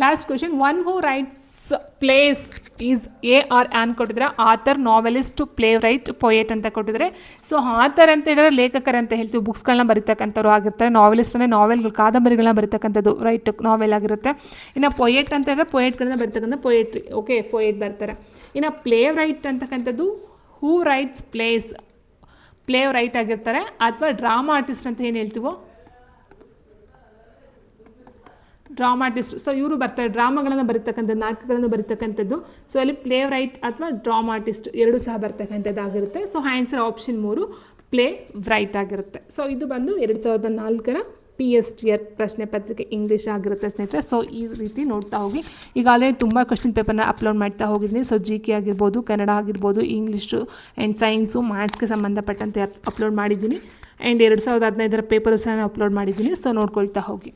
last question, one who writes plays is a are an ಕೊಟ್ಟಿದ್ರೆ, author, novelist, playwright, poet ಅಂತ ಕೊಟ್ಟಿದ್ದಾರೆ. ಸೊ ಆಥರ್ ಅಂತ ಹೇಳಿದ್ರೆ ಲೇಖಕರು ಅಂತ ಹೇಳ್ತೀವಿ, ಬುಕ್ಸ್ಗಳನ್ನ ಬರೀತಕ್ಕಂಥವ್ರು ಆಗಿರ್ತಾರೆ. ನಾವೆಲಿಸ್ಟ್ ಅಂದರೆ ನಾವೆಲ್ಗಳು, ಕಾದಂಬರಿಗಳನ್ನ ಬರೀತಕ್ಕಂಥದ್ದು, ರೈಟ್ ನಾವೆಲ್ ಆಗಿರುತ್ತೆ. ಇನ್ನು ಪೊಯೆಟ್ ಅಂತ ಹೇಳಿದ್ರೆ ಪೊಯೆಟ್ಗಳನ್ನ ಬರೀತಕ್ಕಂಥ ಪೊಯೆಟ್ರಿ, ಓಕೆ ಪೊಯೆಟ್ ಬರ್ತಾರೆ. ಇನ್ನು ಪ್ಲೇ ರೈಟ್ ಅಂತಕ್ಕಂಥದ್ದು ಹೂ ರೈಟ್ಸ್ ಪ್ಲೇ ರೈಟ್ ಆಗಿರ್ತಾರೆ. ಅಥವಾ ಡ್ರಾಮಾ ಆರ್ಟಿಸ್ಟ್ ಅಂತ ಏನು ಹೇಳ್ತೀವೋ ಡ್ರಾಮಾ ಆರ್ಟಿಸ್ಟ್. ಸೊ ಇವರು ಬರ್ತಾರೆ, ಡ್ರಾಮಾಗಳನ್ನು ಬರೀತಕ್ಕಂಥದ್ದು, ನಾಟಕಗಳನ್ನು ಬರೀತಕ್ಕಂಥದ್ದು. ಸೊ ಅಲ್ಲಿ ಪ್ಲೇ ರೈಟ್ ಅಥವಾ ಡ್ರಾಮಾ ಆರ್ಟಿಸ್ಟ್ ಎರಡೂ ಸಹ ಬರ್ತಕ್ಕಂಥದ್ದು ಆಗಿರುತ್ತೆ. So answer option 3 play right ಆಗಿರುತ್ತೆ. ಸೊ ಇದು ಬಂದು 2004 PSTR ಪ್ರಶ್ನೆ ಪತ್ರಿಕೆ ಇಂಗ್ಲೀಷ್ ಆಗಿರುತ್ತೆ ಸ್ನೇಹಿತರೆ. ಸೊ ಈ ರೀತಿ ನೋಡ್ತಾ ಹೋಗಿ. ಈಗ ಆಲ್ರೆಡಿ ತುಂಬ ಕ್ವೆಶ್ಚನ್ ಪೇಪರ್ನ ಅಪ್ಲೋಡ್ ಮಾಡ್ತಾ ಹೋಗಿದ್ದೀನಿ. ಸೊ GK ಆಗಿರ್ಬೋದು, ಕನ್ನಡ ಆಗಿರ್ಬೋದು, ಇಂಗ್ಲೀಷು ಆ್ಯಂಡ್ ಸೈನ್ಸು, ಮ್ಯಾಥ್ಸ್ಗೆ ಸಂಬಂಧಪಟ್ಟಂತೆ ಅಪ್ಲೋಡ್ ಮಾಡಿದ್ದೀನಿ. ಆ್ಯಂಡ್ 2015 ಪೇಪರು ಸಹ ಅಪ್ಲೋಡ್ ಮಾಡಿದ್ದೀನಿ. ಸೊ ನೋಡ್ಕೊಳ್ತಾ ಹೋಗಿ.